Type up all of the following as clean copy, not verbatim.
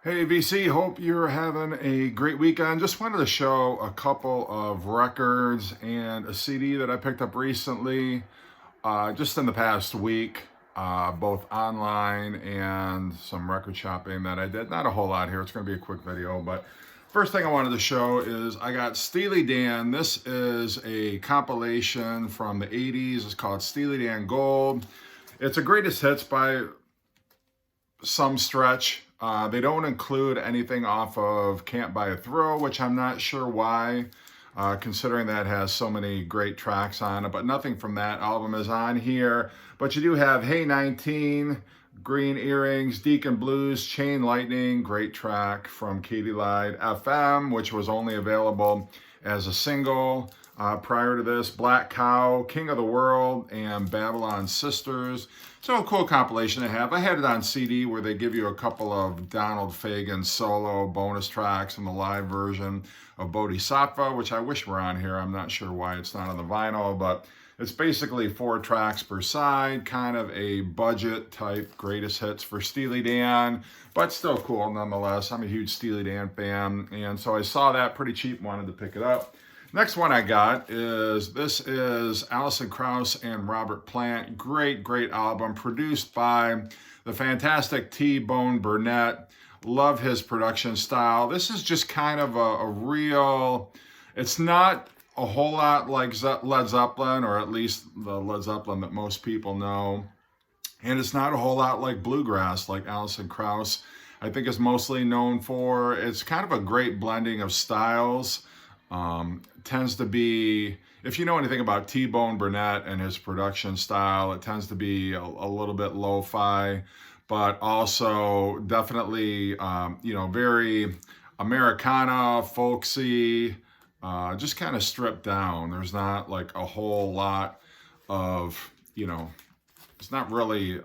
Hey VC, hope you're having a great weekend. Just wanted to show a couple of records and a CD that I picked up recently, just in the past week, both online and some record shopping that I did. Not a whole lot here, it's going to be a quick video, but first thing I wanted to show is I got Steely Dan. This is a compilation from the 80s. It's called Steely Dan Gold. It's a greatest hits by some stretch. They don't include anything off of Can't Buy a Thrill, which I'm not sure why, considering that has so many great tracks on it, but nothing from that album is on here. But you do have Hey 19, Green Earrings, Deacon Blues, Chain Lightning, great track from Katy Lied FM, which was only available as a single. Prior to this, Black Cow, King of the World, and Babylon Sisters. So a cool compilation to have. I had it on CD where they give you a couple of Donald Fagen solo bonus tracks and the live version of Bodhisattva, which I wish were on here. I'm not sure why it's not on the vinyl, but it's basically 4 tracks per side, kind of a budget type greatest hits for Steely Dan, but still cool nonetheless. I'm a huge Steely Dan fan, and so I saw that pretty cheap, wanted to pick it up. Next one I got is, this is Alison, Krauss, and Robert Plant. Great, great album produced by the fantastic T-Bone Burnett. Love his production style. This is just kind of a real, it's not a whole lot like Led Zeppelin, or at least the Led Zeppelin that most people know. And it's not a whole lot like bluegrass like Alison Krauss, I think, is mostly known for. It's kind of a great blending of styles. Tends to be, if you know anything about T-Bone Burnett and his production style, it tends to be a little bit lo-fi, but also definitely, very Americana, folksy, just kind of stripped down. There's not like a whole lot of, it's not really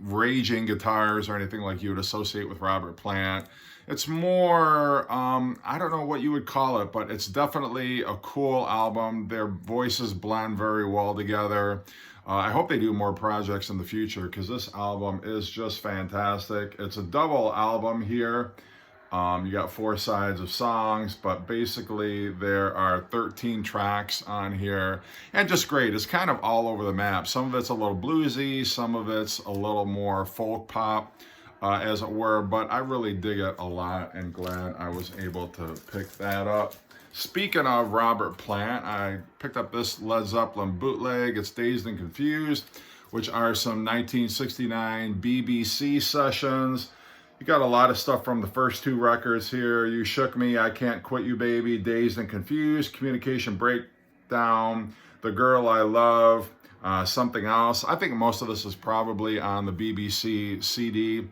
raging guitars or anything like you would associate with Robert Plant. It's more, I don't know what you would call it, but it's definitely a cool album. Their voices blend very well together. I hope they do more projects in the future because this album is just fantastic. It's a double album here. You got 4 sides of songs, but basically there are 13 tracks on here, and just great. It's kind of all over the map. Some of it's a little bluesy, some of it's a little more folk pop, as it were, but I really dig it a lot and glad I was able to pick that up. Speaking of Robert Plant, I picked up this Led Zeppelin bootleg. It's Dazed and Confused, which are some 1969 BBC sessions. You got a lot of stuff from the first 2 records here. You Shook Me, I Can't Quit You Baby, Dazed and Confused, Communication Breakdown, The Girl I Love, Something Else. I think most of this is probably on the BBC CD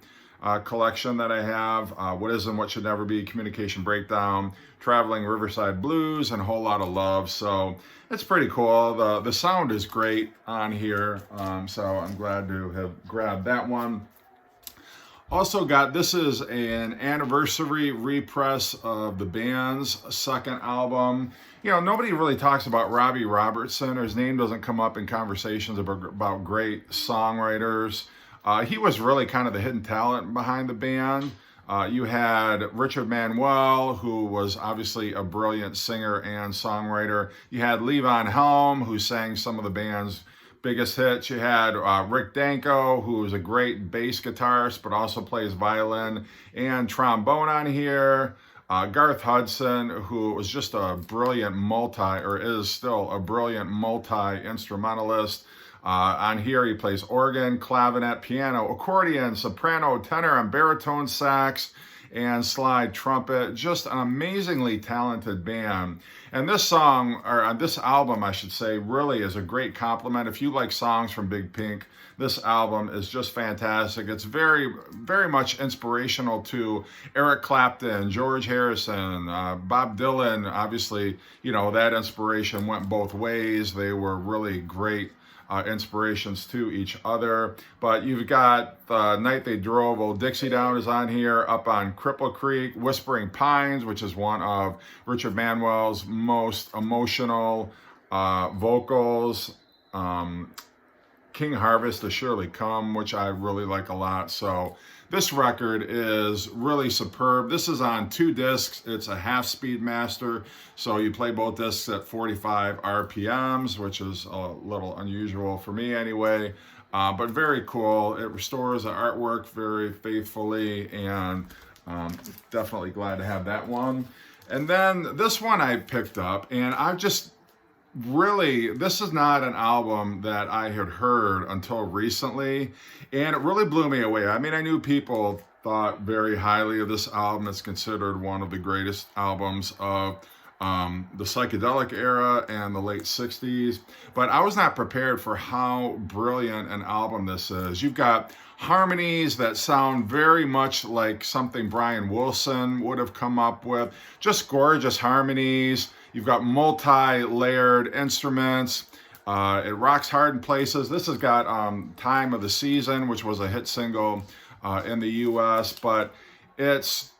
collection that I have. What Is and What Should Never Be, Communication Breakdown, Traveling Riverside Blues, and a Whole Lot of Love. So it's pretty cool. The sound is great on here, so I'm glad to have grabbed that one. Also got, this is an anniversary repress of the band's second album. Nobody really talks about Robbie Robertson, or his name doesn't come up in conversations about great songwriters. He was really kind of the hidden talent behind the band. You had Richard Manuel, who was obviously a brilliant singer and songwriter. You had Levon Helm, who sang some of the band's biggest hits. You had Rick Danko, who is a great bass guitarist, but also plays violin and trombone on here. Garth Hudson, who was just a brilliant is still a brilliant multi-instrumentalist. On here, he plays organ, clavinet, piano, accordion, soprano, tenor, and baritone sax, and slide trumpet. Just an amazingly talented band. And this song, or this album, I should say, really is a great compliment. If you like songs from Big Pink, this album is just fantastic. It's very, very much inspirational to Eric Clapton, George Harrison, Bob Dylan. Obviously, that inspiration went both ways. They were really great inspirations to each other. But you've got The Night They Drove Old Dixie Down is on here, Up on Cripple Creek, Whispering Pines, which is one of Richard Manuel's most emotional vocals. King Harvest is Surely Come, which I really like a lot. So this record is really superb. This is on 2 discs. It's a half-speed master, so you play both discs at 45 RPMs, which is a little unusual for me anyway, but very cool. It restores the artwork very faithfully, and definitely glad to have that one. And then this one I picked up, and I just really, this is not an album that I had heard until recently, and it really blew me away. I mean, I knew people thought very highly of this album. It's considered one of the greatest albums of the psychedelic era and the late 60s, but I was not prepared for how brilliant an album this is. You've got harmonies that sound very much like something Brian Wilson would have come up with, just gorgeous harmonies. You've got multi-layered instruments. It rocks hard in places. This has got Time of the Season, which was a hit single in the US, but it's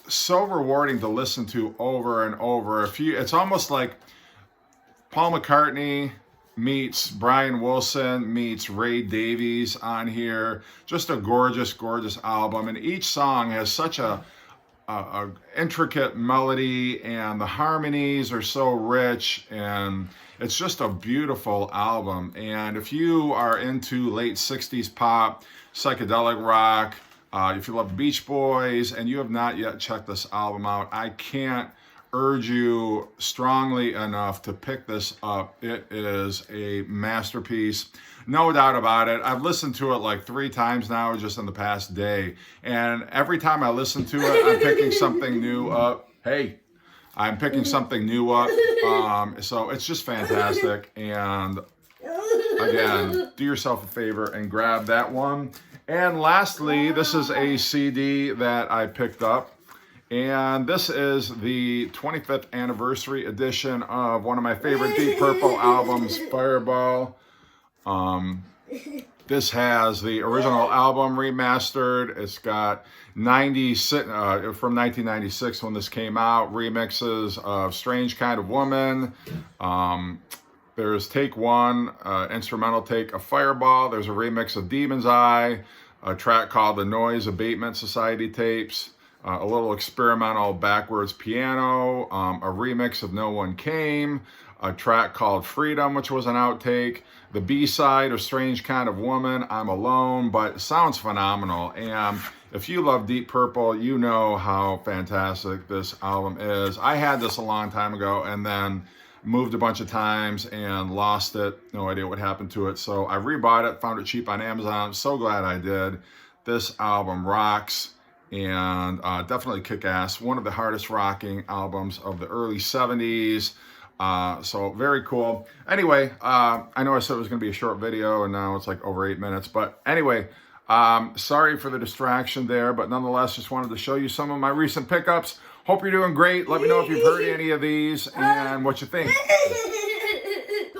so rewarding to listen to over and over. It's almost like Paul McCartney meets Brian Wilson meets Ray Davies on here. Just a gorgeous, gorgeous album, and each song has such a intricate melody, and the harmonies are so rich, and it's just a beautiful album. And if you are into late 60s pop, psychedelic rock, if you love the Beach Boys and you have not yet checked this album out, I can't urge you strongly enough to pick this up. It is a masterpiece, no doubt about it. I've listened to it like 3 times now just in the past day, and every time I listen to it, I'm picking something new up. Hey, I'm picking something new up. So it's just fantastic. And again, do yourself a favor and grab that one. And lastly, this is a CD that I picked up, and this is the 25th anniversary edition of one of my favorite Deep Purple albums, Fireball. This has the original album remastered. It's got 96 from 1996 when this came out, remixes of Strange Kind of Woman. There's take 1, instrumental take of Fireball. There's a remix of Demon's Eye, a track called The Noise Abatement Society Tapes, a little experimental backwards piano, a remix of No One Came, a track called Freedom, which was an outtake, the B-side of Strange Kind of Woman, I'm Alone, but it sounds phenomenal. And if you love Deep Purple, you know how fantastic this album is. I had this a long time ago and then moved a bunch of times and lost it. No idea what happened to it. So I rebought it, found it cheap on Amazon. So glad I did. This album rocks, and definitely kick-ass. One of the hardest rocking albums of the early 70s. So very cool. Anyway, I know I said it was going to be a short video, and now it's like over 8 minutes. But anyway, sorry for the distraction there, but nonetheless, just wanted to show you some of my recent pickups. Hope you're doing great. Let me know if you've heard any of these and what you think.